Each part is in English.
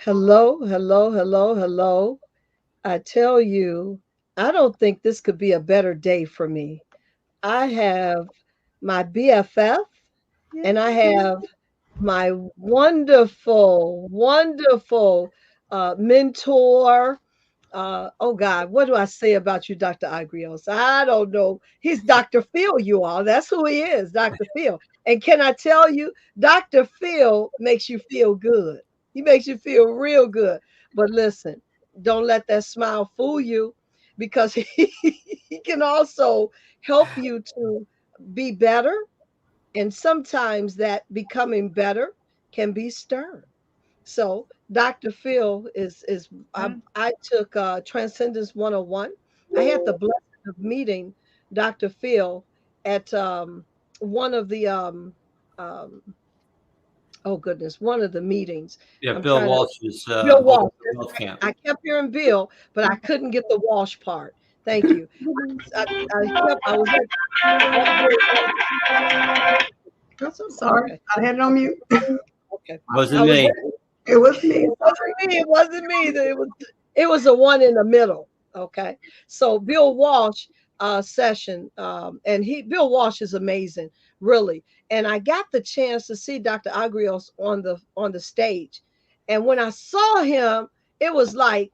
Hello, hello, hello, hello. I tell you, I don't think this could be a better day for me. I have my BFF and I have my wonderful, wonderful mentor. Oh God, what do I say about you, Dr. Agrios? I don't know. He's Dr. Phil, you all. That's who he is, Dr. Phil. And can I tell you, Dr. Phil makes you feel good. He makes you feel real good. But listen, don't let that smile fool you because he can also help you to be better. And sometimes that becoming better can be stern. So Dr. Phil is I took Transcendence 101. I had the blessing of meeting Dr. Phil at one of the um oh goodness, one of the meetings. Yeah, I'm Bill trying to Walsh's Bill open Walsh. That's wealth right. camp. I kept hearing Bill, but I couldn't get the Walsh part. Thank you. I was at Bill. That's Sorry, okay. I had it on mute. Okay. I Wasn't was me. It was me. It wasn't me. It wasn't me. It was the one in the middle. Okay. So Bill Walsh session, and Bill Walsh is amazing, really. And I got the chance to see Dr. Agrios on the stage, and when I saw him, it was like,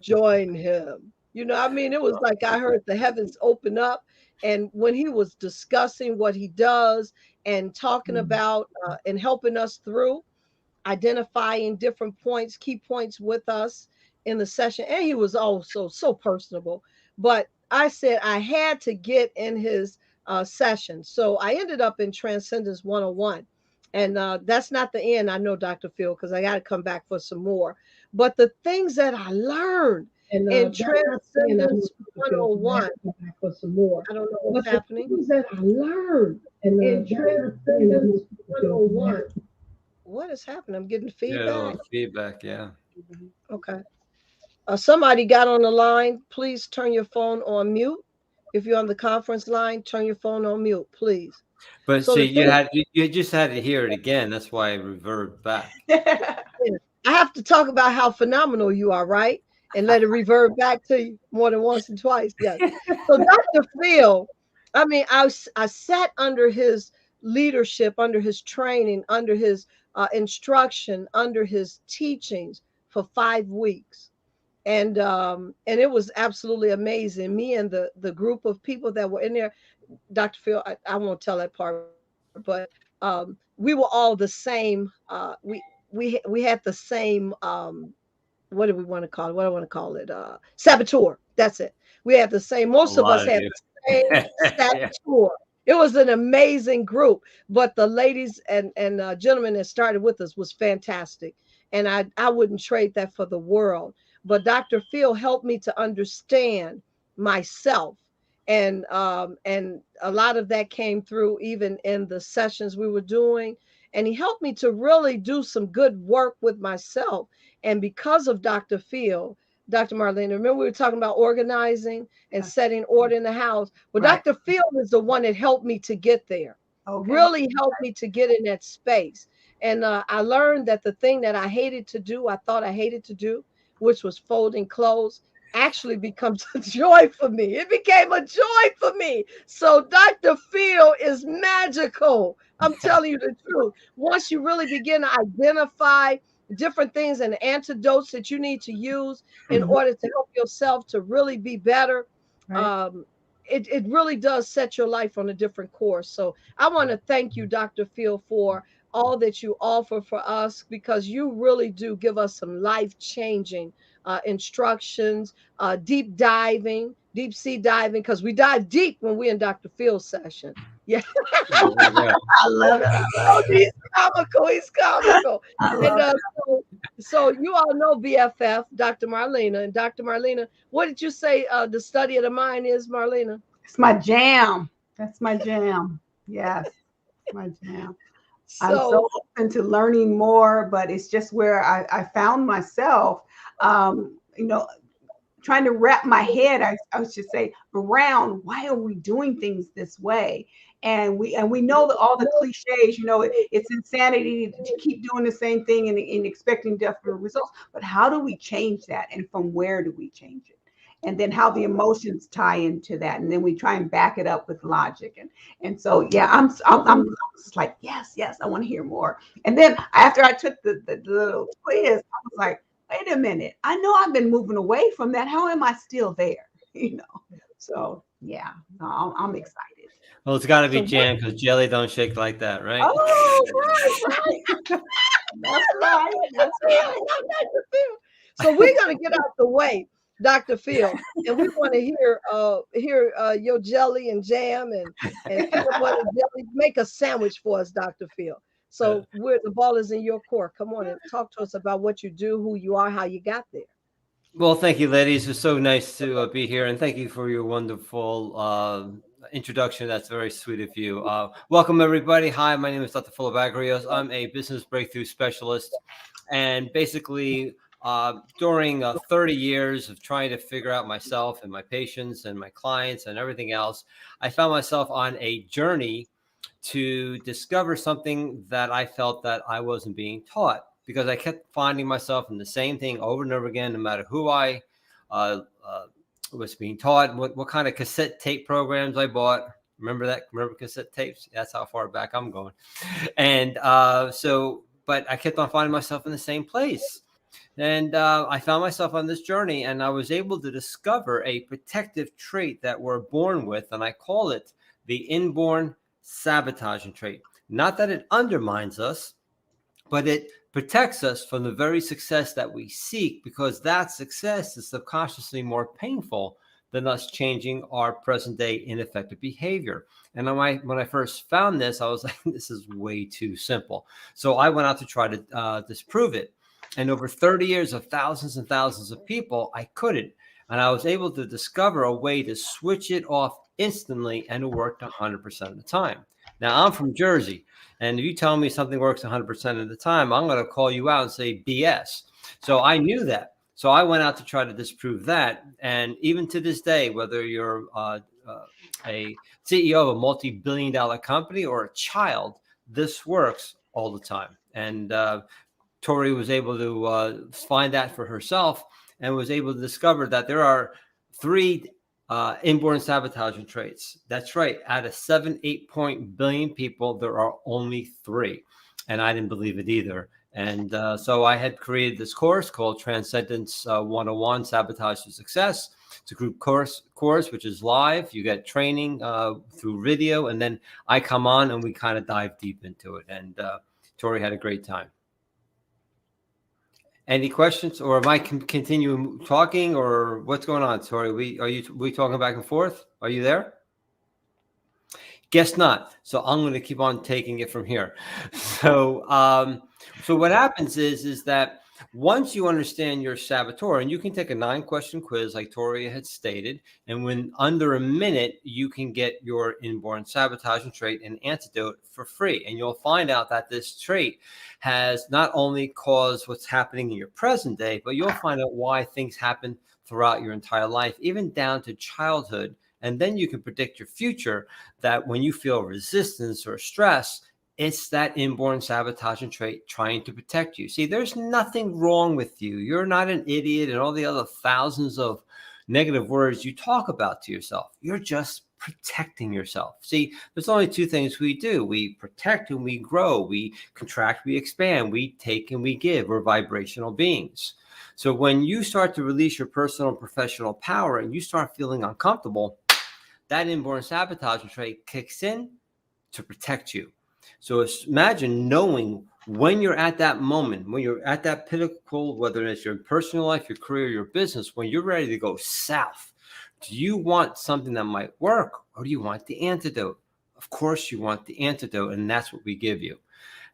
join him. I mean, it was like I heard the heavens open up. And when he was discussing what he does and talking about and helping us through, identifying different points, key points with us in the session. And he was also so personable. But I said I had to get in his session. So I ended up in Transcendence 101. And that's not the end. I know, Dr. Phil, because I got to come back for some more. But the things that I learned And in that's not saying I know Transcendence feel because I 101, have to go back for some more. I don't know what's But the happening. things that I learned, and In that's not saying I know Transcendence feel because I 101, have to. what is happening? I'm getting Yeah, a feedback. little feedback. Yeah. Okay. Somebody got on the line. Please turn your phone on mute. If you're on the conference line, turn your phone on mute, please. But So see, the thing you just had to hear it again. That's why it reverted back. is, I have to talk about how phenomenal you are, right? And let it revert back to you more than once and twice. Yes. So Dr. Phil, I mean, I sat under his leadership, under his training, under his instruction, under his teachings for 5 weeks. And it was absolutely amazing. Me and the group of people that were in there, Dr. Phil, I won't tell that part, but we were all the same. We had the same. What do we want to call it? What do I want to call it? Saboteur. That's it. We had the same. A Most of lot us of had you. the same Yeah. saboteur. It was an amazing group, but the ladies and gentlemen that started with us was fantastic, and I wouldn't trade that for the world. But Dr. Phil helped me to understand myself, and a lot of that came through even in the sessions we were doing, and he helped me to really do some good work with myself. And because of Dr. Phil, Dr. Marlene, remember we were talking about organizing and setting order in the house. Well, Right. Dr. Phil is the one that helped me to get there, Okay. really helped me to get in that space. And I learned that the thing that I hated to do, I thought I hated to do, which was folding clothes, actually becomes a joy for me. It became a joy for me. So Dr. Phil is magical. I'm telling you the truth. Once you really begin to identify different things and antidotes that you need to use in Mhm. order to help yourself to really be better, Right. um, it really does set your life on a different course. So I want to thank you, Dr. Phil, for all that you offer for us because you really do give us some life changing instructions, deep sea diving, because we dive deep when we're in Dr. Phil's session. Yeah. Yeah. I love it. I love Oh, it. he's comical. He's comical. I And love it. so you all know BFF, Dr. Marlena. And Dr. Marlena, what did you say the study of the mind is, Marlena? It's my jam. That's my jam. Yes, my jam. I'm So so open to learning more, but it's just where I found myself, you know, trying to wrap my head, I should say, around why are we doing things this way? and we know that all the cliches, it's insanity to keep doing the same thing and expecting different results. But how do we change that, and from where do we change it? And then how the emotions tie into that, and then we try and back it up with logic. And so yeah, I'm just like, yes, yes, I want to hear more. And then after I took the little quiz, I was like, wait a minute, I know I've been moving away from that. How am I still there? So yeah, no, I'm excited. Well, it's got to be So jam because jelly don't shake like that, right? Oh, right, right. That's right. That's right. Dr. Phil. So we're gonna get out the way, Dr. Phil, and we want to hear your jelly and jam and peanut butter jelly. Make a sandwich for us, Dr. Phil. Uh, So the ball is in your court. Come on and talk to us about what you do, who you are, how you got there. Well, thank you, ladies. It's so nice to be here, and thank you for your wonderful introduction. That's very sweet of you. Welcome, everybody. Hi, my name is Dr. Full of Agrios. I'm a business breakthrough specialist, and basically, during 30 years of trying to figure out myself and my patients and my clients and everything else, I found myself on a journey to discover something that I felt that I wasn't being taught, because I kept finding myself in the same thing over and over again, no matter who I was being taught, what kind of cassette tape programs I bought. Remember that? Remember cassette tapes? That's how far back I'm going. And but I kept on finding myself in the same place. And I found myself on this journey, and I was able to discover a protective trait that we're born with, and I call it the inborn sabotaging trait. Not that it undermines us, but it protects us from the very success that we seek, because that success is subconsciously more painful than us changing our present day ineffective behavior. And when I first found this, I was like, this is way too simple. So I went out to try to disprove it. And over 30 years of thousands and thousands of people, I couldn't. And I was able to discover a way to switch it off instantly, and it worked 100% of the time. Now, I'm from Jersey, and if you tell me something works 100% of the time, I'm going to call you out and say BS. So I knew that. So I went out to try to disprove that. And even to this day, whether you're a CEO of a multi-billion-dollar company or a child, this works all the time. And Tori was able to find that for herself, and was able to discover that there are 3 inborn sabotaging traits. That's right. Out of 8 billion people, there are only 3. And I didn't believe it either. And so I had created this course called Transcendence 101, Sabotage to Success. It's a group course, which is live. You get training through video, and then I come on and we kind of dive deep into it. And Tori had a great time. Any questions, or am I continue talking, or what's going on, Tori? We talking back and forth? Are you there? Guess not. So I'm going to keep on taking it from here. So what happens is that once you understand your saboteur, and you can take a 9-question quiz like Tori had stated, and when under a minute, you can get your inborn sabotaging trait and antidote for free. And you'll find out that this trait has not only caused what's happening in your present day, but you'll find out why things happen throughout your entire life, even down to childhood. And then you can predict your future, that when you feel resistance or stress, it's that inborn sabotaging trait trying to protect you. See, there's nothing wrong with you. You're not an idiot and all the other thousands of negative words you talk about to yourself. You're just protecting yourself. See, there's only 2 things we do. We protect and we grow. We contract, we expand. We take and we give. We're vibrational beings. So when you start to release your personal and professional power, and you start feeling uncomfortable, that inborn sabotaging trait kicks in to protect you. So imagine knowing when you're at that moment, when you're at that pinnacle, whether it's your personal life, your career, your business, when you're ready to go south. Do you want something that might work, or do you want the antidote? Of course you want the antidote, and that's what we give you.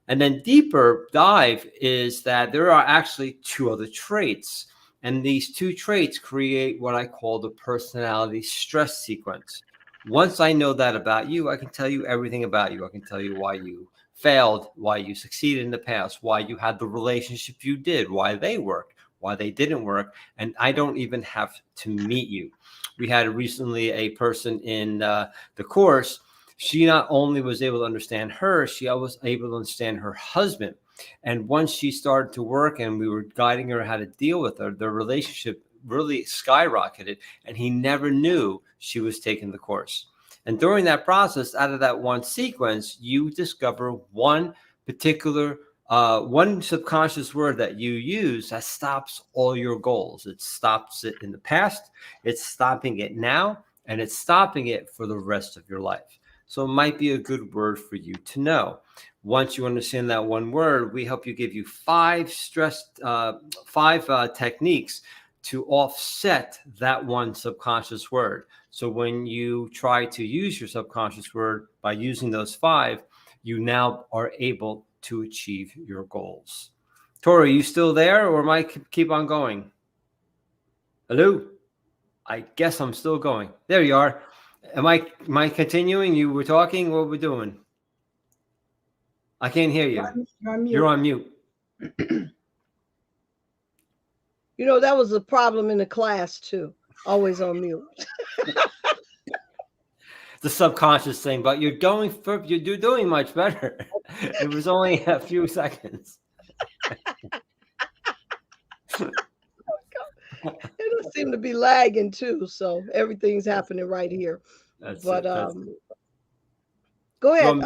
And then deeper dive is that there are actually 2 other traits. And these 2 traits create what I call the personality stress sequence. Once I know that about you, I can tell you everything about you. I can tell you why you failed, why you succeeded in the past, why you had the relationship you did, why they worked, why they didn't work. And I don't even have to meet you. We had recently a person in the course she not only was able to understand her, she was able to understand her husband. And once she started to work and we were guiding her how to deal with her, the relationship really skyrocketed, and he never knew she was taking the course. And during that process, out of that one sequence, you discover one particular one subconscious word that you use that stops all your goals. It stops it in the past, it's stopping it now, and it's stopping it for the rest of your life. So it might be a good word for you to know. Once you understand that one word, we help you give you five techniques to offset that one subconscious word. So when you try to use your subconscious word by using those five, you now are able to achieve your goals. Tori, are you still there, or am I keep on going? Hello? I guess I'm still going. There you are. Am I continuing? You were talking. What we're doing? I can't hear you. You're on mute. You know, that was a problem in the class too. Always on mute. The subconscious thing, but you're doing much better. It was only a few seconds. It seemed to be lagging too, so everything's happening right here. But go ahead.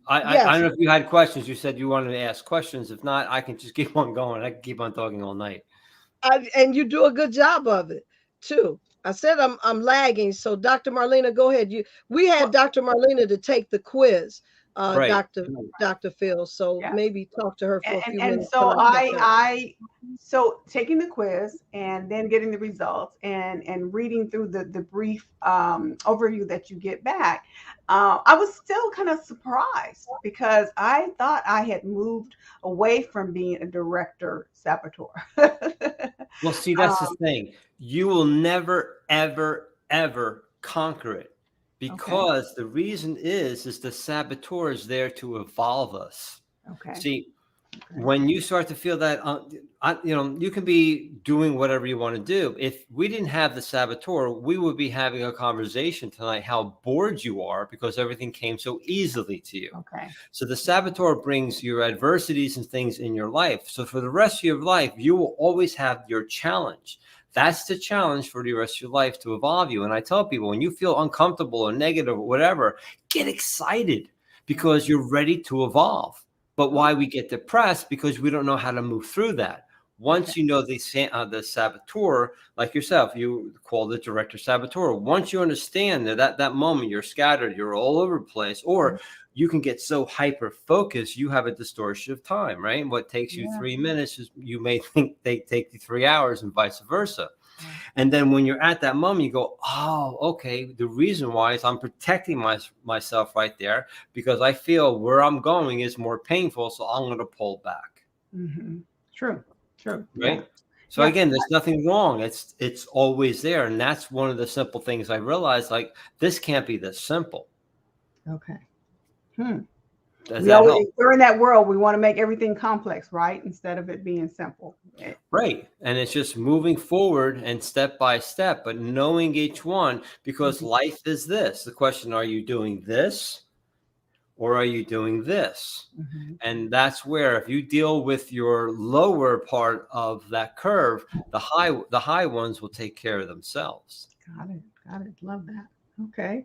I Yes, don't know if you had questions. You said you wanted to ask questions. If not, I can just keep on going. I can keep on talking all night. and you do a good job of it too. I said I'm lagging, so Dr. Marlena, go ahead. We had Dr. Marlena to take the quiz, Right. Dr. Phil. So Yes. maybe talk to her for a few And minutes. so so taking the quiz and then getting the results and reading through the brief overview that you get back, I was still kind of surprised because I thought I had moved away from being a director saboteur. Well, see, that's the thing. You will never, ever, ever conquer it, because the reason is the saboteur is there to evolve us. Okay. See, when you start to feel that, you can be doing whatever you want to do. If we didn't have the saboteur, we would be having a conversation tonight how bored you are because everything came so easily to you. Okay. So the saboteur brings your adversities and things in your life. So for the rest of your life, you will always have your challenge. That's the challenge for the rest of your life, to evolve you. And I tell people, when you feel uncomfortable or negative or whatever, get excited because you're ready to evolve. But why we get depressed? Because we don't know how to move through that. Once you know the saboteur, like yourself, you call the director saboteur. Once you understand that at that moment you're scattered, you're all over the place, or you can get so hyper focused, you have a distortion of time, right? What takes you 3 minutes, you may think they take you 3 hours, and vice versa. And then when you're at that moment, you go, oh, okay. The reason why is I'm protecting myself right there because I feel where I'm going is more painful. So I'm going to pull back. Mm-hmm. True. Right. Yeah. So again, there's nothing wrong. It's always there. And that's one of the simple things I realized, like, this can't be this simple. Okay. We're in that world. We want to make everything complex, right? Instead of it being simple. Right. And it's just moving forward and step by step, but knowing each one, because life is this. The question, are you doing this or are you doing this? And that's where, if you deal with your lower part of that curve, the high ones will take care of themselves. Got it. Love that. Okay.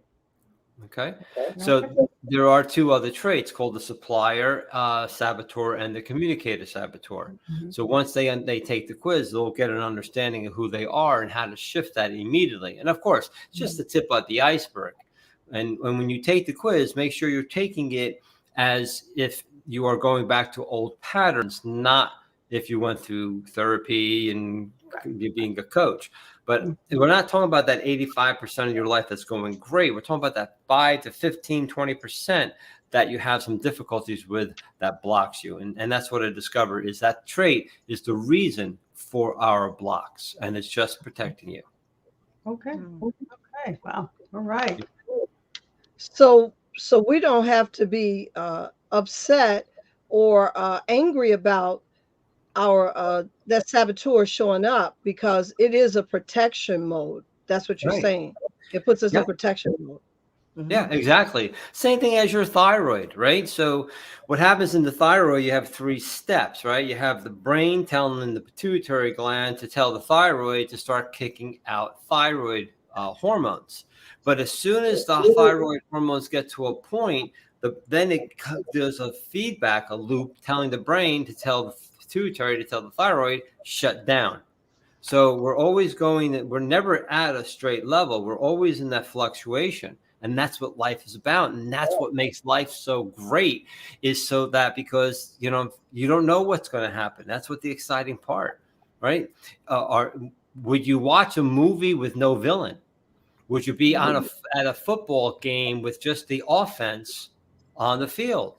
So there are two other traits called the supplier saboteur and the communicator saboteur. So once they take the quiz, they'll get an understanding of who they are and how to shift that immediately. And of course, it's just the tip of the iceberg. And when you take the quiz, make sure you're taking it as if you are going back to old patterns, not if you went through therapy and being a coach. But we're not talking about that 85% of your life that's going great. We're talking about that 5 to 15, 20% that you have some difficulties with that blocks you. And that's what I discovered, is that trait is the reason for our blocks. And it's just protecting you. Okay. Wow. All right. So we don't have to be upset or angry about our that saboteur showing up, because it is a protection mode. That's what you're saying. It puts us in protection mode. Yeah, exactly. Same thing as your thyroid, right? So what happens in the thyroid, you have three steps, right? You have the brain telling the pituitary gland to tell the thyroid to start kicking out thyroid hormones. But as soon as the thyroid hormones get to a point, then there's a feedback, a loop telling the brain to tell the pituitary to tell the thyroid, shut down. So we're never at a straight level. We're always in that fluctuation. And that's what life is about. And that's what makes life so great, is so that, because, you don't know what's going to happen. That's what the exciting part, right? Would you watch a movie with no villain? Would you be at a football game with just the offense on the field?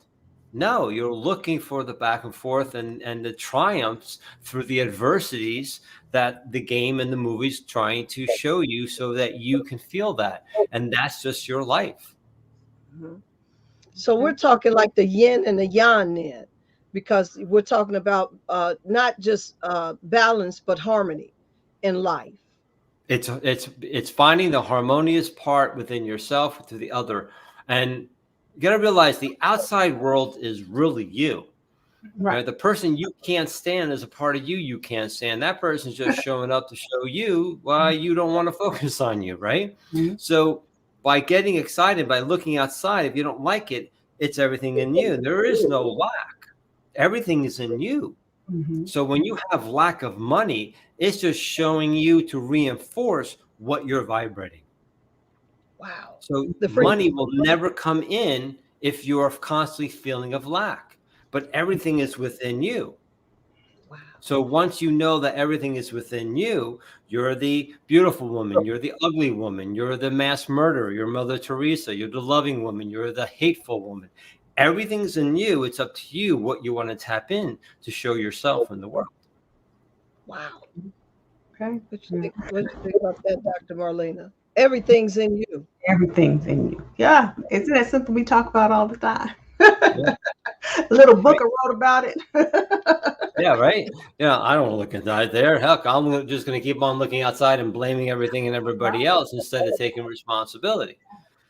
No, you're looking for the back and forth and the triumphs through the adversities that the game and the movie's trying to show you, so that you can feel that. And that's just your life. So we're talking like the yin and the yang then, because we're talking about not just balance, but harmony in life. It's finding the harmonious part within yourself to the other. And you got to realize the outside world is really you. Right? The person you can't stand is a part of you can't stand. That person's just showing up to show you why you don't want to focus on you, right? So by getting excited, by looking outside, if you don't like it, it's everything in you. There is no lack. Everything is in you. So when you have lack of money, it's just showing you to reinforce what you're vibrating. Wow. So money will never come in if you're constantly feeling of lack, but everything is within you. Wow. So once you know that everything is within you, you're the beautiful woman, you're the ugly woman, you're the mass murderer, you're Mother Teresa, you're the loving woman, you're the hateful woman. Everything's in you. It's up to you what you want to tap in to show yourself in the world. Wow. Okay. What you think about that, Dr. Marlena? Everything's in you. Everything's in you. Yeah. Isn't that something we talk about all the time? Yeah. A little book I wrote about it. Yeah, right. Yeah, I don't look inside there. Heck, I'm just going to keep on looking outside and blaming everything and everybody else instead of taking responsibility.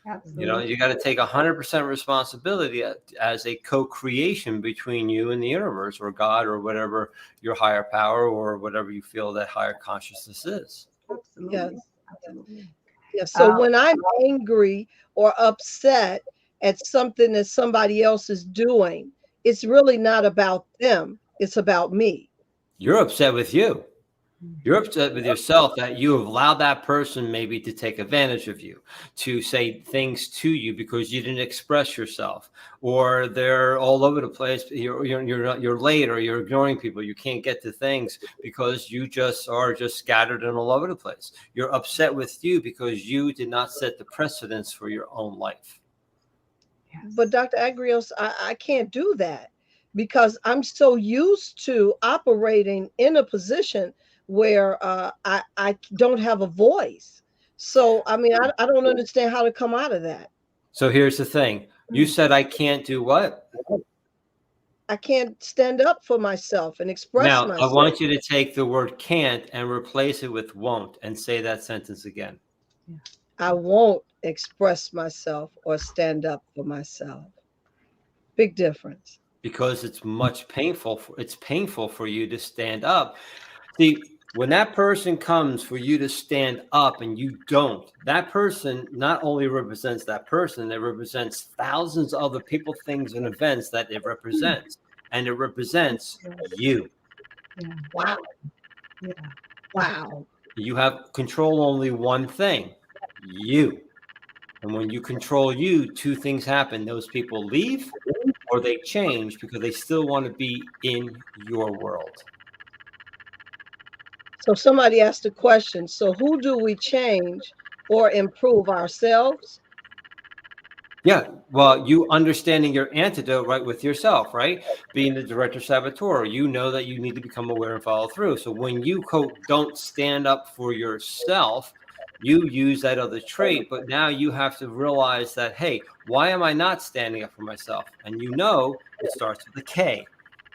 Absolutely. You got to take 100% responsibility as a co-creation between you and the universe, or God, or whatever your higher power, or whatever you feel that higher consciousness is. Absolutely. Yes. Absolutely. Yeah. So when I'm angry or upset at something that somebody else is doing, it's really not about them. It's about me. You're upset with you. You're upset with yourself that you have allowed that person maybe to take advantage of you, to say things to you because you didn't express yourself, or they're all over the place. You're late, or you're ignoring people. You can't get to things because you are scattered and all over the place. You're upset with you because you did not set the precedence for your own life. Yes. But Dr. Agrios, I can't do that because I'm so used to operating in a position where I don't have a voice. So, I mean, I don't understand how to come out of that. So here's the thing. You said I can't do what? I can't stand up for myself and express myself. Now, I want you to take the word can't and replace it with won't, and say that sentence again. I won't express myself or stand up for myself. Big difference. Because it's painful for you to stand up. See, when that person comes for you to stand up and you don't, that person not only represents that person, it represents thousands of other people, things, and events that it represents. And it represents you. Yeah. Wow. Yeah. Wow. You have control only one thing, you. And when you control you, two things happen. Those people leave or they change because they still want to be in your world. So somebody asked a question. So who do we change or improve, ourselves? Yeah, well, you understanding your antidote right with yourself, right? Being the director saboteur, you know that you need to become aware and follow through. So when you don't stand up for yourself, you use that other trait, but now you have to realize that, hey, why am I not standing up for myself? And it starts with a K.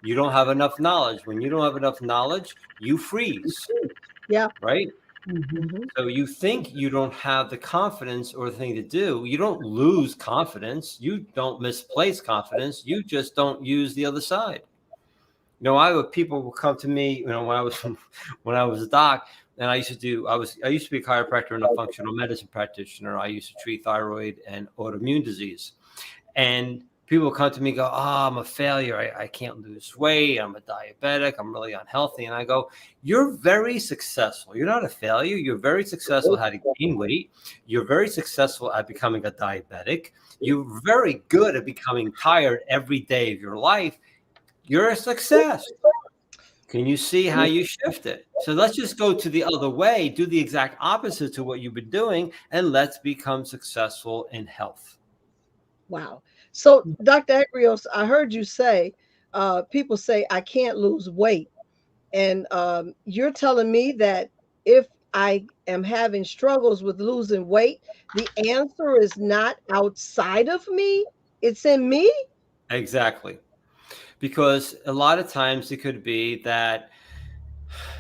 You don't have enough knowledge. When you don't have enough knowledge, you freeze. Yeah. Right? Mhm. Hmm. So you think you don't have the confidence or the thing to do. You don't lose confidence. You don't misplace confidence. You just don't use the other side. I would people would come to me, when I was when I was a doc, and I used to be a chiropractor and a functional medicine practitioner. I used to treat thyroid and autoimmune disease. And people come to me and go, "Oh, I'm a failure. I can't lose weight. I'm a diabetic. I'm really unhealthy." And I go, "You're very successful. You're not a failure. You're very successful at how to gain weight. You're very successful at becoming a diabetic. You're very good at becoming tired every day of your life. You're a success. Can you see how you shift it? So let's just go to the other way, do the exact opposite to what you've been doing, and let's become successful in health." Wow. So, Dr. Agrios, I heard you say, people say, I can't lose weight. And you're telling me that if I am having struggles with losing weight, the answer is not outside of me, it's in me? Exactly. Because a lot of times it could be that,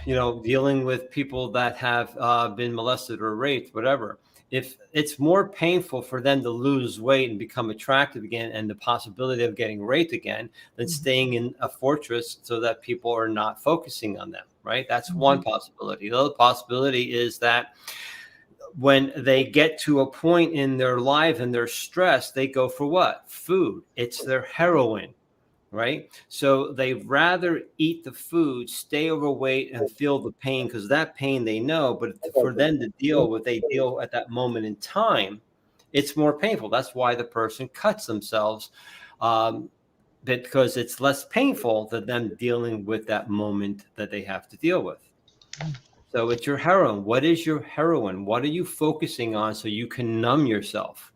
dealing with people that have been molested or raped, whatever, if it's more painful for them to lose weight and become attractive again and the possibility of getting raped again than staying in a fortress so that people are not focusing on them, right? That's one Mhm. possibility. The other possibility is that when they get to a point in their life and they're stressed, they go for what? Food. It's their heroin, right? So they'd rather eat the food, stay overweight, and feel the pain because that pain they know. But for them to deal with, they deal at that moment in time, it's more painful. That's why the person cuts themselves, um, because it's less painful than them dealing with that moment that they have to deal with. So it's your heroin. What is your heroin? What are you focusing on so you can numb yourself?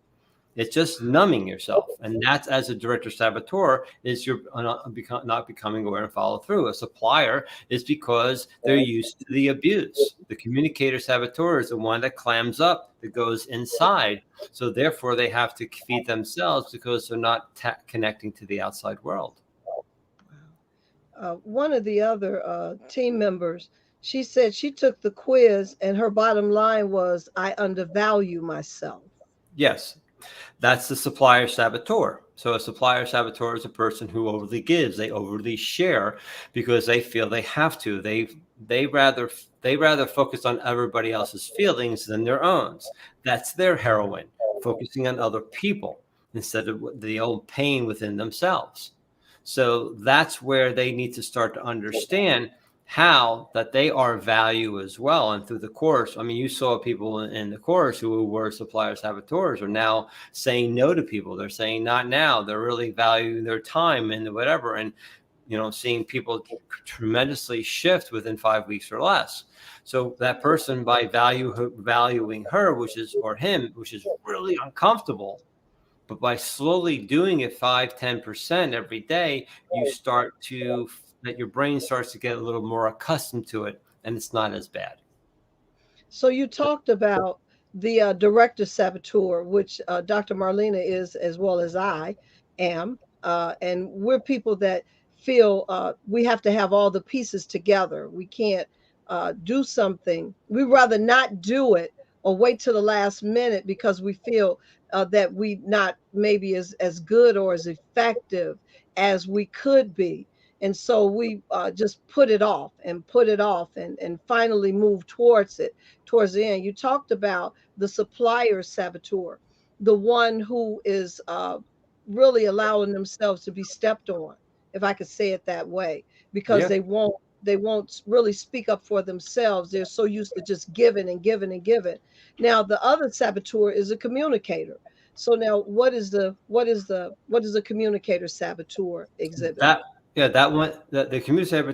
It's just numbing yourself. And that's, as a director saboteur, is you're not becoming aware and follow through. A supplier is because they're used to the abuse. The communicator saboteur is the one that clams up, that goes inside. So therefore, they have to feed themselves because they're not connecting to the outside world. One of the other team members, she said she took the quiz and her bottom line was, I undervalue myself. Yes, that's the supplier saboteur. So a supplier saboteur is a person who overly gives, they overly share because they feel they have to. They rather they rather focus on everybody else's feelings than their own. That's their heroin, focusing on other people instead of the old pain within themselves. So that's where they need to start to understand how that they are value as well. And through the course, I mean, you saw people in the course who were supplier saboteurs are now saying no to people. They're saying not now. They're really valuing their time and whatever. And, seeing people tremendously shift within 5 weeks or less. So that person, by valuing her, or him, which is really uncomfortable, but by slowly doing it 5-10% every day, you start to that your brain starts to get a little more accustomed to it, and it's not as bad. So you talked about the director saboteur, which Dr. Marlena is as well as I am, and we're people that feel we have to have all the pieces together. We can't do something. We'd rather not do it or wait till the last minute because we feel that we not maybe as good or as effective as we could be. And so we just put it off and put it off and finally move towards it towards the end. You talked about the supplier saboteur, the one who is really allowing themselves to be stepped on, if I could say it that way, because Yeah. they won't really speak up for themselves. They're so used to just giving and giving and giving. Now the other saboteur is a communicator. So now what is the communicator saboteur exhibit? That yeah, that one the communicator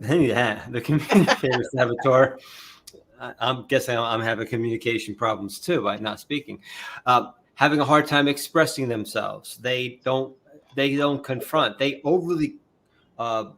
yeah, the communicator saboteur. I'm guessing I'm having communication problems too by not speaking, having a hard time expressing themselves. They don't confront. They overly uh,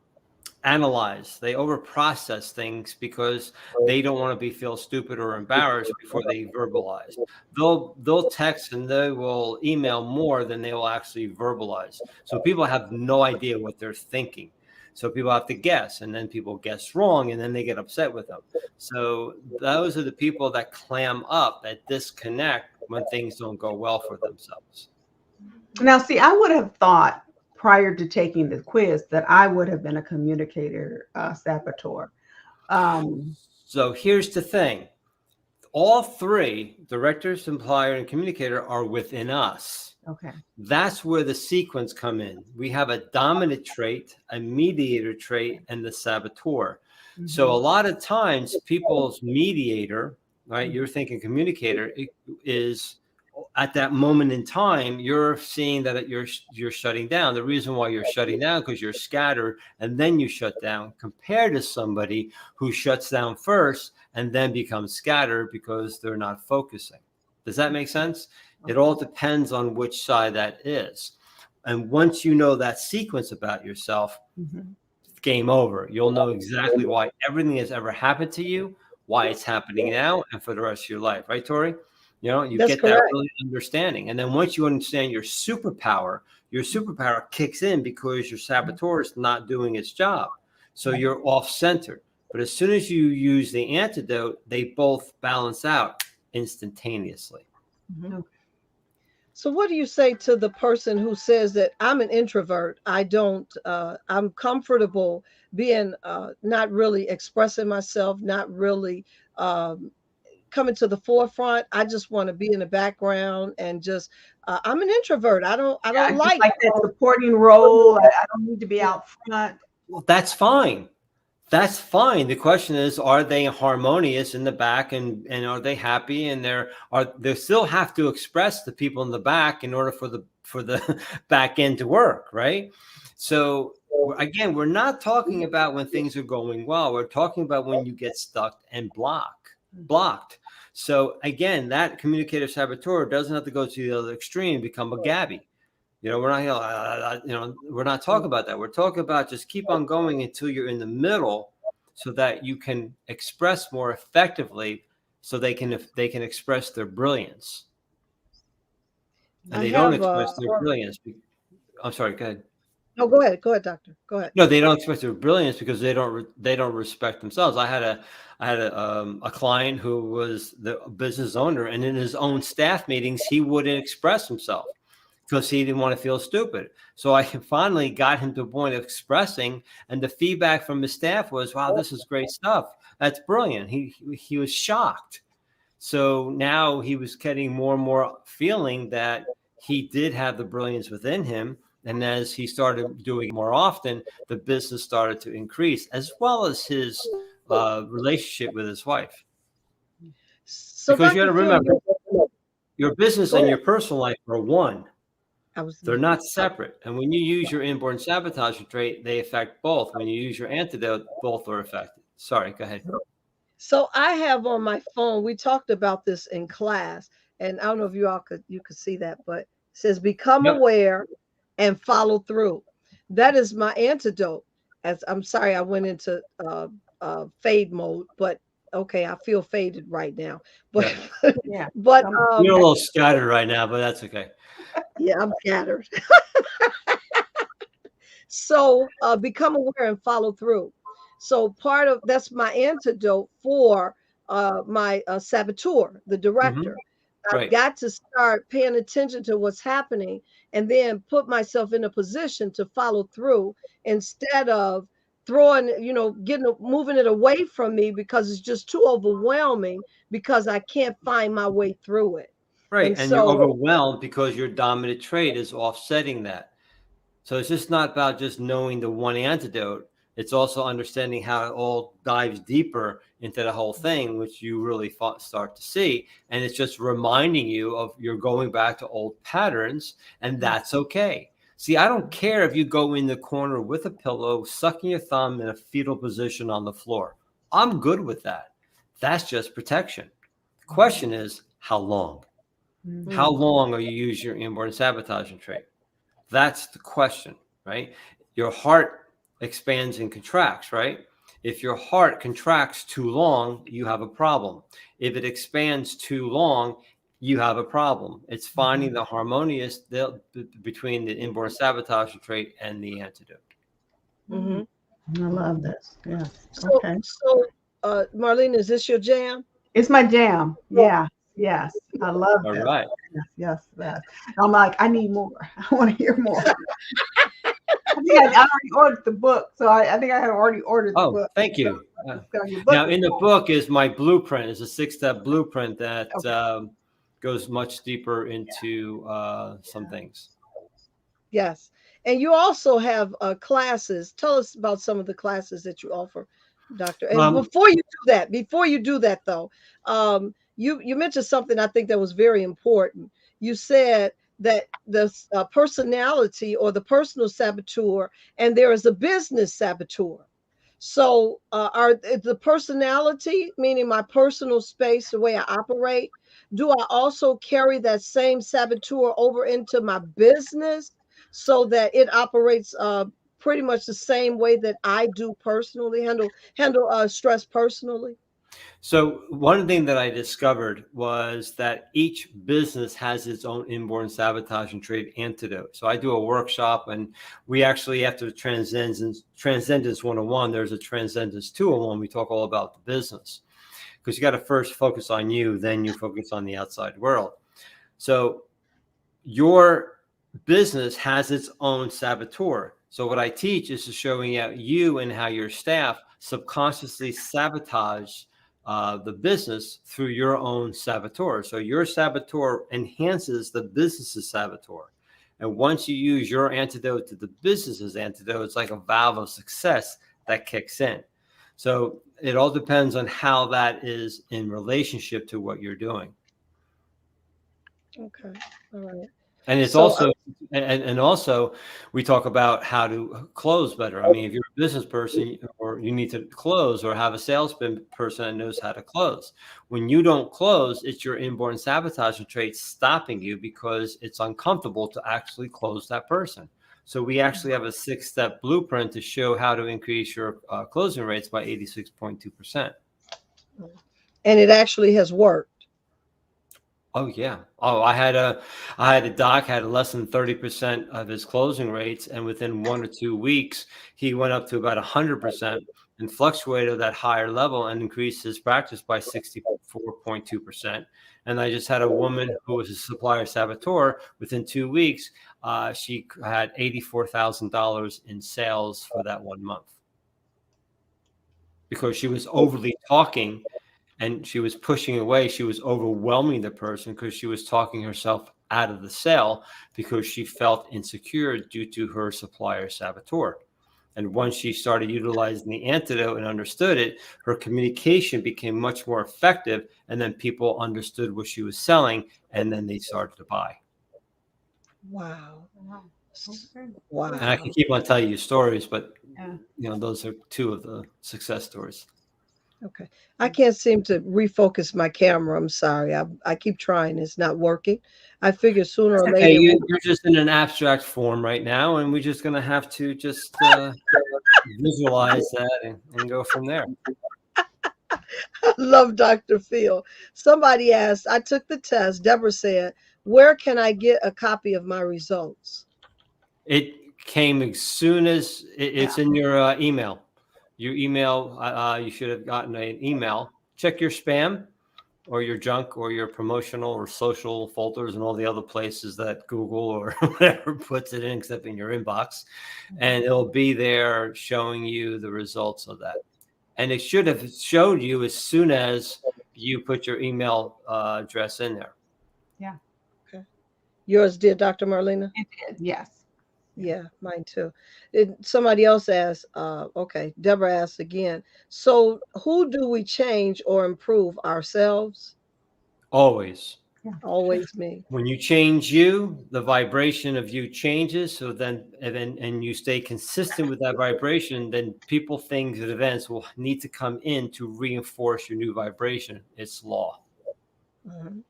analyze. They over process things because they don't want to be feel stupid or embarrassed before they verbalize. They'll text and they will email more than they will actually verbalize. So people have no idea what they're thinking. So people have to guess, and then people guess wrong, and then they get upset with them. So those are the people that clam up, that disconnect when things don't go well for themselves. Now, see, I would have thought prior to taking the quiz that I would have been a communicator saboteur. Um, So here's the thing. All three, director, supplier, and communicator, are within us. okay. That's where the sequence come in. We have a dominant trait, a mediator trait, and the saboteur. So a lot of times people's mediator, right? You're thinking communicator is at that moment in time, you're seeing that you're shutting down. The reason why you're shutting down because you're scattered and then you shut down, compared to somebody who shuts down first and then becomes scattered because they're not focusing. Does that make sense? It all depends on which side that is. And once you know that sequence about yourself, game over. You'll know exactly why everything has ever happened to you, why it's happening now, and for the rest of your life. Right, Tori? You know, you That's get that correct. really understanding. And then once you understand your superpower kicks in because your saboteur is not doing its job. So you're off center. But as soon as you use the antidote, they both balance out instantaneously. So what do you say to the person who says that I'm an introvert? I'm comfortable being not really expressing myself, not really um, coming to the forefront. I just want to be in the background and just I'm an introvert. I Yeah, don't I just like like that supporting role. I don't need to be out front. Well, that's fine. That's fine. The question is, are they harmonious in the back, and are they happy? And they still have to express the people in the back in order for the back end to work, right? So again, we're not talking about when things are going well. We're talking about when you get stuck and blocked. So again, that communicative saboteur doesn't have to go to the other extreme and become a Gabby. You know, we're not talking about that. We're talking about just keep on going until you're in the middle, so that you can express more effectively, so if they can express their brilliance, and I they don't have express their brilliance. I'm sorry, go ahead. no, go ahead, doctor. Go ahead. No, they don't express their brilliance because they don't respect themselves. I had a client who was the business owner, and in his own staff meetings, he wouldn't express himself because he didn't want to feel stupid. So I finally got him to a point of expressing, and the feedback from his staff was, "Wow, this is great stuff. That's brilliant." He was shocked. So now he was getting more and more feeling that he did have the brilliance within him. And as he started doing it more often, the business started to increase, as well as his relationship with his wife. So Because you got Dr. to Phil, remember, your business and your personal life are one. I was They're not separate. And when you use your inborn sabotage trait, they affect both. When you use your antidote, both are affected. Sorry, go ahead. So I have on my phone, we talked about this in class, and I don't know if you could see that, but it says become Yep. aware and follow through. That is my antidote. As I'm sorry, I went into fade mode, but okay, I feel faded right now. But Yeah. Yeah. but You're a little scattered right now, but that's okay. yeah, I'm scattered. So become aware and follow through. So part of that's my antidote for my saboteur, the Hmm. director. I've Right. got to start paying attention to what's happening and then put myself in a position to follow through instead of throwing, moving it away from me because it's just too overwhelming because I can't find my way through it. Right. And And you're so, overwhelmed because your dominant trait is offsetting that. So it's just not about just knowing the one antidote. It's also understanding how it all dives deeper into the whole thing, which you really start to see. And it's just reminding you of you're going back to old patterns, and that's okay. See, I don't care if you go in the corner with a pillow, sucking your thumb in a fetal position on the floor. I'm good with that. That's just protection. The question is, how long? How mm, long are you use your inborn sabotaging trait? That's the question, right? Your heart expands and contracts, right? If your heart contracts too long, you have a problem. If it expands too long, you have a problem. It's finding the harmonious between the inborn sabotage trait and the antidote. mhm. I love this. Yes. So, Okay. Marlene, is this your jam? It's my jam. Yeah. Yes. I love All this. right. Yes. Yes. Yes. I'm like, I need more. I want to hear more. I think I already ordered the book, so I think I had already ordered the Oh, book. thank you. So your book Now, is in the book is my blueprint. It's a 6-step blueprint that okay. goes much deeper into some things. Yes. And you also have classes. Tell us about some of the classes that you offer, Doctor. And Um, before you do that though, you mentioned something I think that was very important. You said that the personality or the personal saboteur, and there is a business saboteur. So, the personality, meaning my personal space, the way I operate, do I also carry that same saboteur over into my business so that it operates pretty much the same way that I do personally, handle stress personally? So one thing that I discovered was that each business has its own inborn sabotage and trade antidote. So I do a workshop, and we actually, after Transcendence 101, there's a Transcendence 201. We talk all about the business, because you got to first focus on you, then you focus on the outside world. So your business has its own saboteur. So what I teach is showing out you and how your staff subconsciously sabotage the business through your own saboteur. So your saboteur enhances the business's saboteur. And once you use your antidote to the business's antidote, it's like a valve of success that kicks in. So it all depends on how that is in relationship to what you're doing. Okay. All right. And it's So, also, and also we talk about how to close better. I mean, if you're a business person or you need to close, or have a salesperson that knows how to close, when you don't close, it's your inborn sabotage trait stopping you, because it's uncomfortable to actually close that person. So we actually have a 6-step blueprint to show how to increase your closing rates by 86.2%. and it actually has worked. Oh yeah. Oh, I had a doc had less than 30% of his closing rates, and within 1 or 2 weeks, he went up to about 100% and fluctuated at that higher level and increased his practice by 64.2%. And I just had a woman who was a supplier saboteur. Within 2 weeks, she had $84,000 in sales for that 1 month, because she was overly talking and she was pushing away. She was overwhelming the person because she was talking herself out of the sale, because she felt insecure due to her supplier saboteur. And once she started utilizing the antidote and understood it, her communication became much more effective. And then people understood what she was selling, and then they started to buy. Wow. Wow. Okay. And I can Wow. keep on telling you stories, but Yeah. those are two of the success stories. Okay. I can't seem to refocus my camera. I'm sorry. I keep trying. It's not working. I figure sooner or Okay, later it will. you're just in an abstract form right now, and we're just going to have to just visualize that and go from there. I love Dr. Phil. Somebody asked, I took the test. Deborah said, where can I get a copy of my results? It came as soon as it's Yeah. in your email. Your email, you should have gotten an email. Check your spam or your junk or your promotional or social folders and all the other places that Google or whatever puts it in, except in your inbox. And it'll be there showing you the results of that. And it should have showed you as soon as you put your email address in there. Yeah. Okay. Yours did, Dr. Marlena? It did. Yes. Yes. Yeah, mine too. Somebody else asked, okay, Deborah asked again. So who do we change or improve ourselves? Always. Yeah. Always me. When you change you, the vibration of you changes. So then, and you stay consistent with that vibration, then people, things, and events will need to come in to reinforce your new vibration. It's law. Mhm.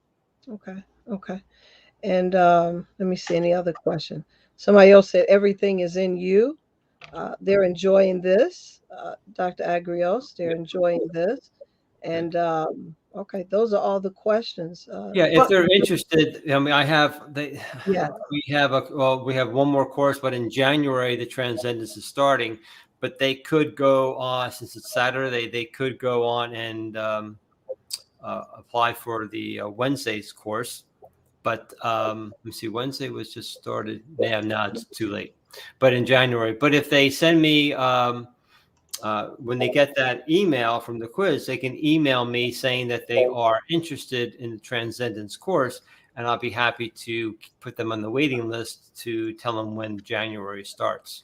Okay. Okay. And let me see any other question. Somebody else said everything is in you. They're enjoying this. Dr. Agrios, they're enjoying this. Good. And okay, those are all the questions. Yeah, if Well, they're interested, I mean, Yeah. we have one more course, but in January the Transcendence is starting. but they could go since it's Saturday, they could go on and apply for the Wednesday's course. But let me see, Wednesday was just started. Yeah, no, it's too late. But in January. But if they send me when they get that email from the quiz, they can email me saying that they are interested in the Transcendence course, and I'll be happy to put them on the waiting list to tell them when January starts.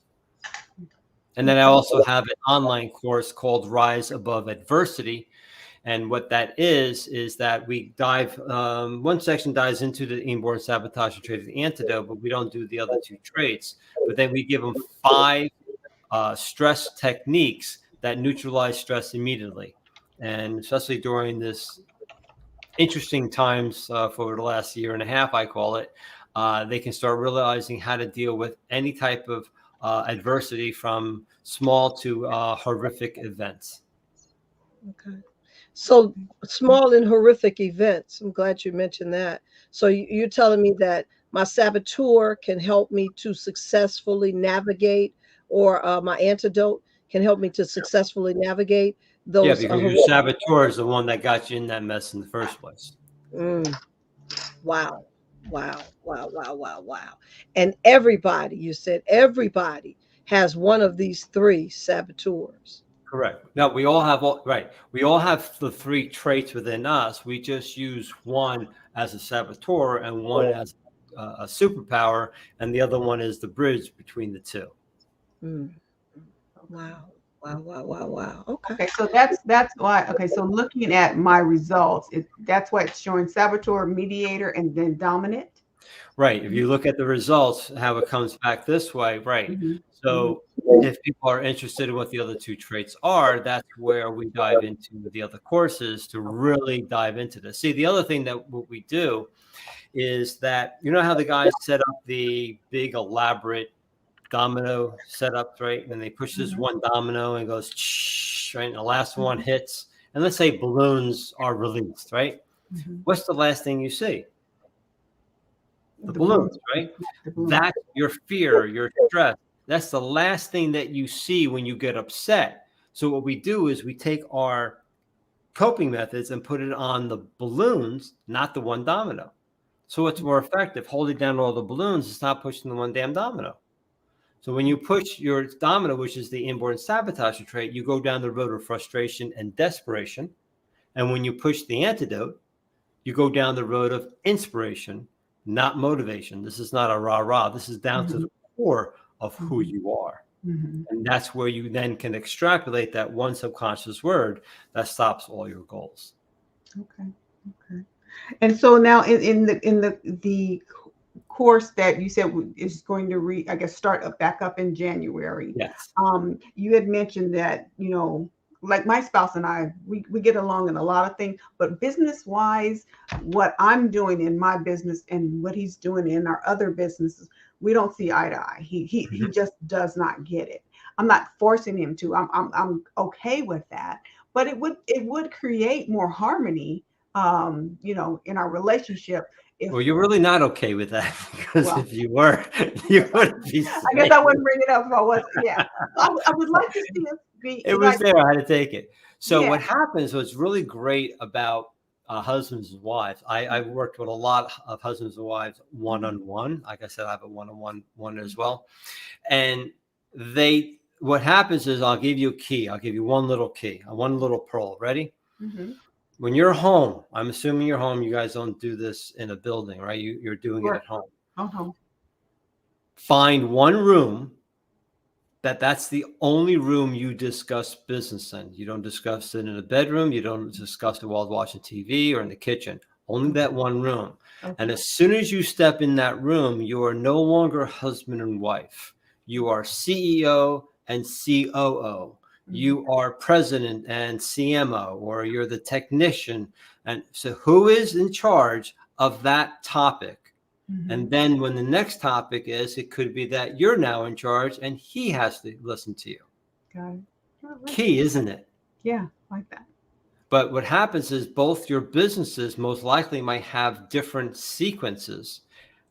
And then I also have an online course called Rise Above Adversity. And what that is that we dive, one section dives into the inborn sabotage and trait of the antidote, but we don't do the other two traits. But then we give them 5 stress techniques that neutralize stress immediately. And especially during this interesting times for the last year and a half, I call it, they can start realizing how to deal with any type of adversity, from small to horrific events. Okay. So small and horrific events. I'm glad you mentioned that. So you're telling me that my saboteur can help me to successfully navigate, or my antidote can help me to successfully navigate Yeah, those because your horrific. saboteur is the one that got you in that mess in the first place. Mm, wow. Wow. Wow. Wow. Wow. Wow. And everybody, you said everybody has one of these 3 saboteurs. Correct. No, we all have right. We all have the 3 traits within us. We just use one as a saboteur and one as a superpower, and the other one is the bridge between the two. Mm, wow. Wow. Wow. Wow. Wow. Okay. Okay, so that's why. Okay, so looking at my results, that's why it's showing saboteur, mediator, and then dominant. Right. If you look at the results, how it comes back this way, right. Mm-hmm. So if people are interested in what the other 2 traits are, that's where we dive into the other courses to really dive into this. See, the other thing that what we do is that, you know how the guys set up the big elaborate domino setups, right? And then they push this one domino and it goes, right? And the last one hits. And let's say balloons are released, right? Mm-hmm. What's the last thing you see? The The balloons, right? The balloon. That's your fear, your stress. That's the last thing that you see when you get upset. So what we do is we take our coping methods and put it on the balloons, not the one domino. So it's more effective. Holding down all the balloons is not pushing the one damn domino. So when you push your domino, which is the inborn sabotage trait, you go down the road of frustration and desperation. And when you push the antidote, you go down the road of inspiration, not motivation. This is not a rah-rah. This is down to the core of who you are. Mm-hmm. And that's where you then can extrapolate that one subconscious word that stops all your goals. Okay. Okay. And so now in the course that you said is going to I guess start back up in January. Yes. You had mentioned that, like my spouse and I, we get along in a lot of things, but business wise, what I'm doing in my business and what he's doing in our other businesses, we don't see eye to eye. He just does not get it. I'm not forcing him to. I'm okay with that, but it would create more harmony, in our relationship. Well, you're really not okay with that, because if you were, you wouldn't be. I guess I wouldn't bring it up if I wasn't. Yeah, I would like to see it be. It was there. I had to take it. So what Yeah. happens, what's really great about husbands and wives, I worked with a lot of husbands and wives one-on-one. Like I said, I have a one-on-one one as well. And what happens is I'll give you a key. I'll give you one little key, one little pearl. Ready? Mm-hmm. When you're home, I'm assuming you're home. You guys don't do this in a building, right? You're doing it at home. Uh-huh. Find one room that's the only room you discuss business in. You don't discuss it in a bedroom. You don't discuss it while watching TV or in the kitchen. Only that one room. Okay. And as soon as you step in that room, you are no longer husband and wife. You are CEO and COO. You are president and CMO, or you're the technician. And so who is in charge of that topic? Mm-hmm. And then when the next topic is, it could be that you're now in charge and he has to listen to you. Got it. Key, isn't it? Yeah, like that. But what happens is both your businesses most likely might have different sequences.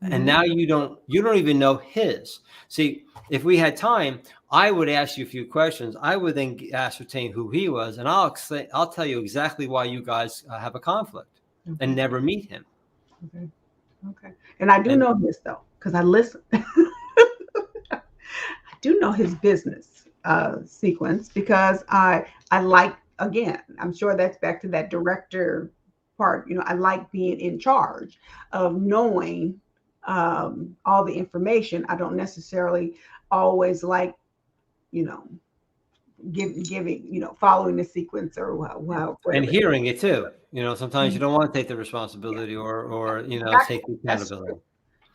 and Mhm. now you don't even know his. See, if we had time, I would ask you a few questions. I would then ascertain who he was, and I'll tell you exactly why you guys have a conflict and Okay. never meet him. Okay. Okay. And I do And know this though, because I listen. I do know his business sequence because I like, again, I'm sure that's back to that director part. I like being in charge of knowing all the information. I don't necessarily always like, you know giving, following the sequence or and whatever. hearing it too. Sometimes you Mhm. don't want to take the Yeah, responsibility or take exactly. the That's accountability, true.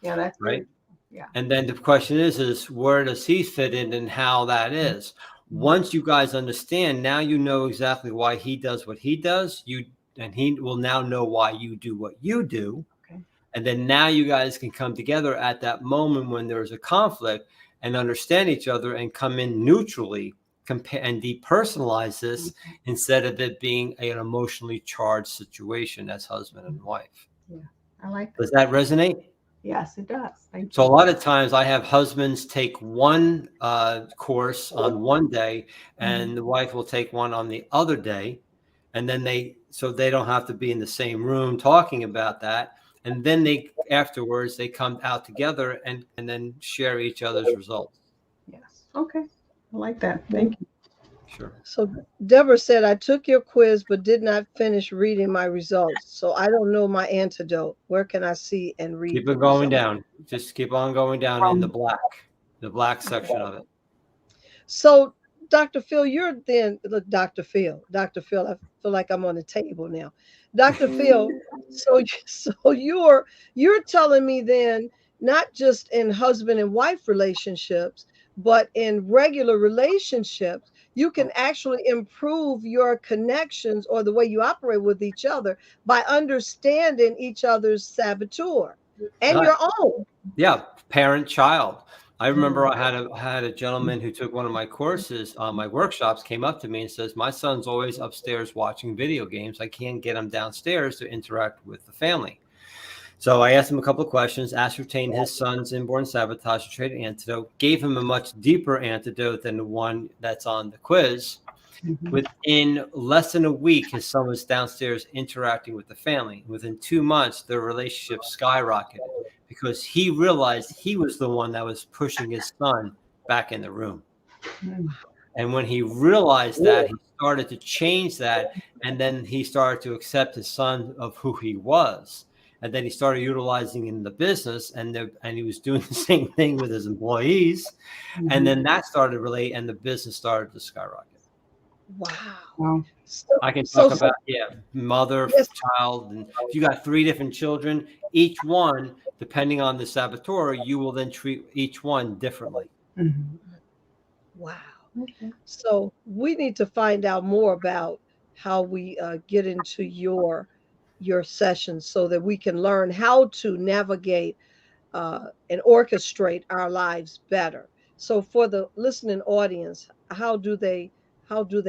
Yeah, that's right? very, yeah. And then the question is where does he fit in and how that is? Mhm. Once you guys understand, now you know exactly why he does what he does. And he will now know why you do what you do. Okay. And then now you guys can come together at that moment when there's a conflict and understand each other and come in neutrally, compare and depersonalize this instead of it being an emotionally charged situation as husband and wife. Yeah, I like that. Does that resonate? Yes, it does. Thank So a you. lot of times I have husbands take one course on one day, Mhm. and the wife will take one on the other day, and then they don't have to be in the same room talking about that, and then they afterwards they come out together and then share each other's results. Yes. Okay. I like that. Thank you. Sure. So Deborah said, I took your quiz but did not finish reading my results. So I don't know my antidote. Where can I see and read Keep the it going results? down. Just keep on going down in the black Okay. section of it. So, Dr. Phil, you're then, look, Dr. Phil, I feel like I'm on the table now. Dr. Phil, so, so you're telling me then, not just in husband and wife relationships, but in regular relationships, you can actually improve your connections or the way you operate with each other by understanding each other's saboteur and Uh, your own. Yeah, parent child. I remember Mm, I had a gentleman who took one of my courses, my workshops, came up to me and says, "My son's always upstairs watching video games. I can't get him downstairs to interact with the family." So I asked him a couple of questions, ascertained his son's inborn sabotage trait antidote, gave him a much deeper antidote than the one that's on the quiz. Mhm. Within less than a week, his son was downstairs interacting with the family. Within 2 months, their relationship skyrocketed because he realized he was the one that was pushing his son back in the room. Mhm. And when he realized that, he started to change that. And then he started to accept his son of who he was. And then he started utilizing in the business, and he was doing the same thing with his employees. And Mhm. then that started really, and the business started to skyrocket. wow. Wow. So, I can talk so, about, yeah, mother, yes, child, and if you got three different children, each one, depending on the saboteur, you will then treat each one differently. Mhm. wow. Okay. So we need to find out more about how we get into your sessions so that we can learn how to navigate and orchestrate our lives better. So for the listening audience, how do they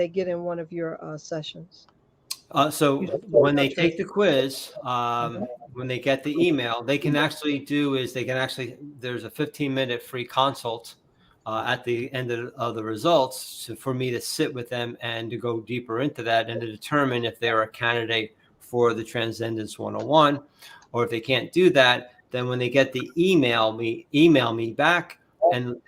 get in one of your sessions? You So just told when they Dr. take the quiz, when they get the email, they can actually there's a 15-minute free consult at the end of the results for me to sit with them and to go deeper into that and to determine if they're a candidate for the Transcendence 101. Or if they can't do that, then when they get the email me back and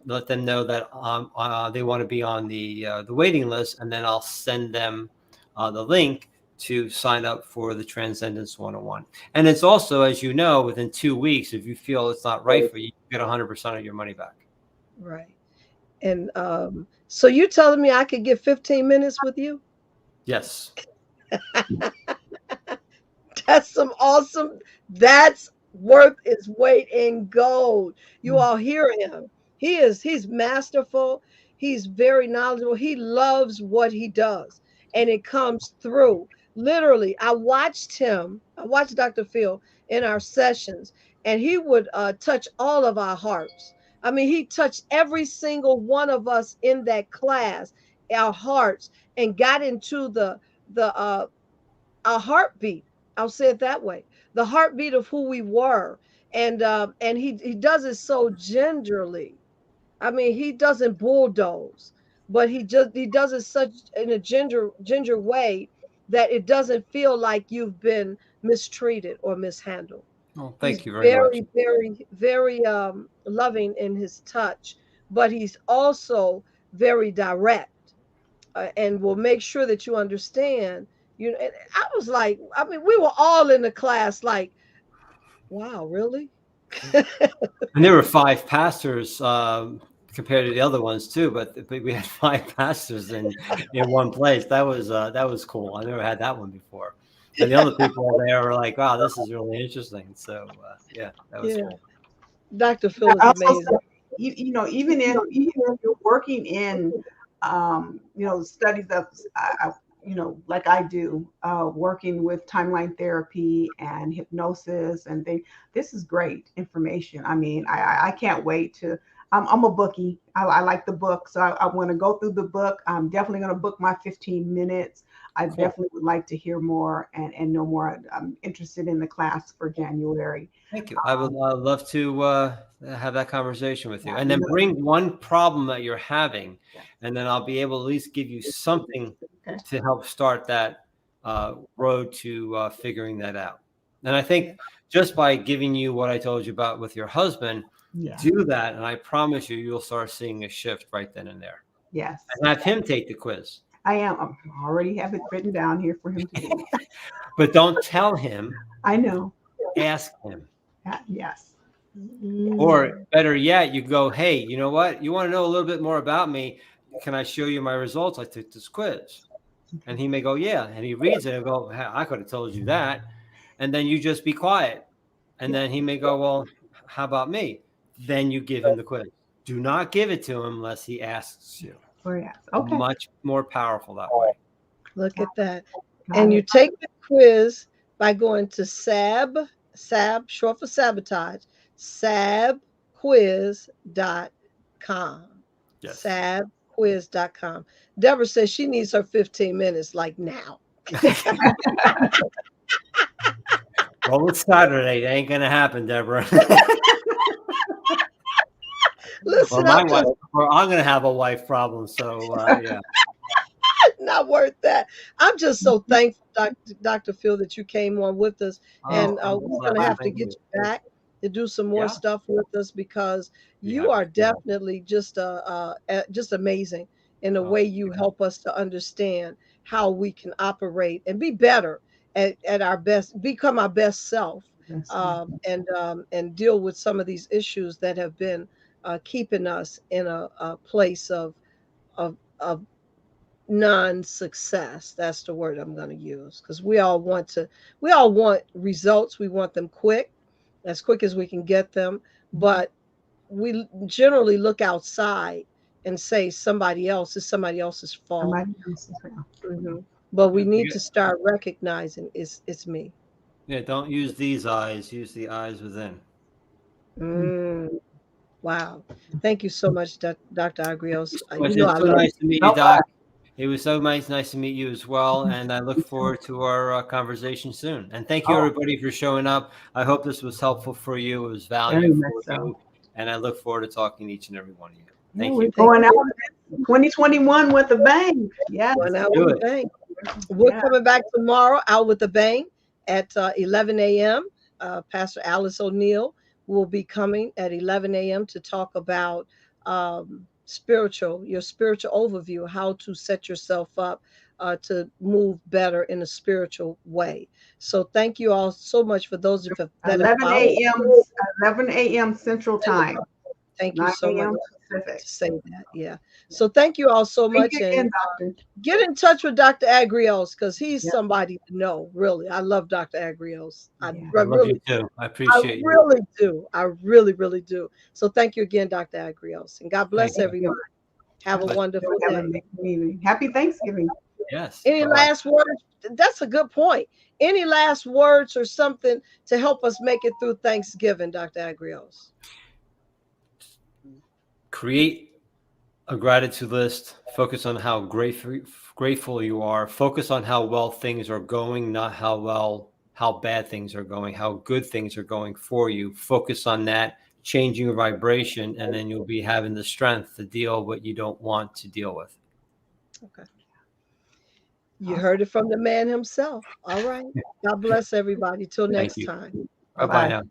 let them know that they want to be on the waiting list, and then I'll send them the link to sign up for the Transcendence 101. And it's also, as you know, within 2 weeks, if you feel it's not right for you, you get 100% of your money back. Right. And so you telling me I could get 15 minutes with you? Yes. That's some awesome. That's worth its weight in gold. You all hear him. He's masterful. He's very knowledgeable. He loves what he does, and it comes through. Literally, I watched Dr. Phil in our sessions, and he would touch all of our hearts. I mean, he touched every single one of us in that class, our hearts, and got into the our heartbeat. I'll say it that way. The heartbeat of who we were. and he does it so gingerly. I mean, he doesn't bulldoze, but he does it such in a ginger way that it doesn't feel like you've been mistreated or mishandled. Well, He's thank you very much. very loving in his touch, but he's also very direct, and will make sure that you understand. You know, and I was like, I mean, we were all in the class like, wow, really? And there were five pastors compared to the other ones too, but we had five pastors in one place. That was cool. I never had that one before. And the other people there were like, "Wow, this is really interesting." So yeah, that was Yeah, cool. Dr. I Phil is also amazing. say, even if you're working in, studies of, like I do, working with timeline therapy and hypnosis and things, this is great information. I mean, I can't wait to. I'm a bookie. I like the book, so I want to go through the book. I'm definitely going to book my 15 minutes. I Cool. definitely would like to hear more and know more. I'm interested in the class for January. Thank you. I would love to have that conversation with you, Yeah, and you then know, bring one problem that you're having, yeah. and then I'll be able to at least give you something Okay. to help start that road to figuring that out. And I Yeah, think just by giving you what I told you about with your husband, Yeah. do that, and I promise you, you'll start seeing a shift right then and there. Yes. And have him take the quiz, I am. I already have it written down here for him to do. but don't tell him. I know. Ask him. Yes. Or mm, better yet, you go, hey, you know what? You want to know a little bit more about me? Can I show you my results? I took this quiz. And he may go, yeah. And he reads it and go, "Hey, I could have told you that." And then you just be quiet. And Yeah. then he may go, well, how about me? Then you give him the quiz. Do not give it to him unless he asks you. Oh, yes. Okay. Much more powerful that way. look Got at that. got And you it. take the quiz by going to short for sabotage, sabquiz.com. Yes. Sabquiz.com. Deborah says she needs her 15 minutes like now. Well, it's Saturday. It ain't going to happen, Deborah. Or Listen, my I'm wife, just or I'm going to have a wife problem. So, yeah. not worth that. I'm just so thankful, Dr. Phil, that you came on with us. And Oh, I'm we're going to blessed. have to Thank get you. you back to do some more Yeah. stuff with us because Be you happy are to. definitely just amazing in the Oh, way you help us to understand how we can operate and be better at our best, become our best self, Yes. and deal with some of these issues that have been keeping us in a place of non-success. That's the word I'm going to use because we all want results. We want them as quick as we can get them, but we generally look outside and say somebody else's fault. Somebody else is real. Mhm. But we yeah. need to start recognizing it's me. Yeah, don't use these eyes. Use the eyes within. Mm, wow. Thank you so much, Dr. Thank Agrios. you so You much. know It's I so love nice to meet you, No, Doc. It was so nice to meet you as well. And I look forward to our conversation soon. And thank you, oh, everybody, for showing up. I hope this was helpful for you. It was very value much for so. you. And I look forward to talking to each and every one of you. Yeah, Thank we're you. Thank going out you. 2021 with a bang. Yes. Going Let's out do with a it. bang. We're Yeah. coming back tomorrow out with a bang at 11 a.m. Pastor Alice O'Neill will be coming at 11 a.m. to talk about your spiritual overview, how to set yourself up to move better in a spiritual way. So thank you all so much for those of you that have 11 followed. a.m. 11 a.m. Central Time. Thank you 9 so much a.m. to Pacific. say that. Yeah. So thank you all so Thank much, you and again, Doctor. get in touch with Dr. Agrios because he's Yeah. somebody to know. Really, I love Dr. Agrios. Yeah. I love you too. I I appreciate you. really do. I really, really do. So thank you again, Dr. Agrios, and God Thank bless Thank you. everybody. you. Have a God Bless wonderful have an day. amazing evening. Happy Thanksgiving. Yes. Any Bye bye. last words? That's a good point. Any last words or something to help us make it through Thanksgiving, Dr. Agrios? Create a gratitude list. Focus on how grateful you are. Focus on how well things are going, not how well how bad things are going, how good things are going for you. Focus on that, changing your vibration, and then you'll be having the strength to deal what you don't want to deal with. Okay. You Awesome. heard it from the man himself. All right. God bless everybody. Till Thank next you. time. Bye Bye bye bye. Bye. now.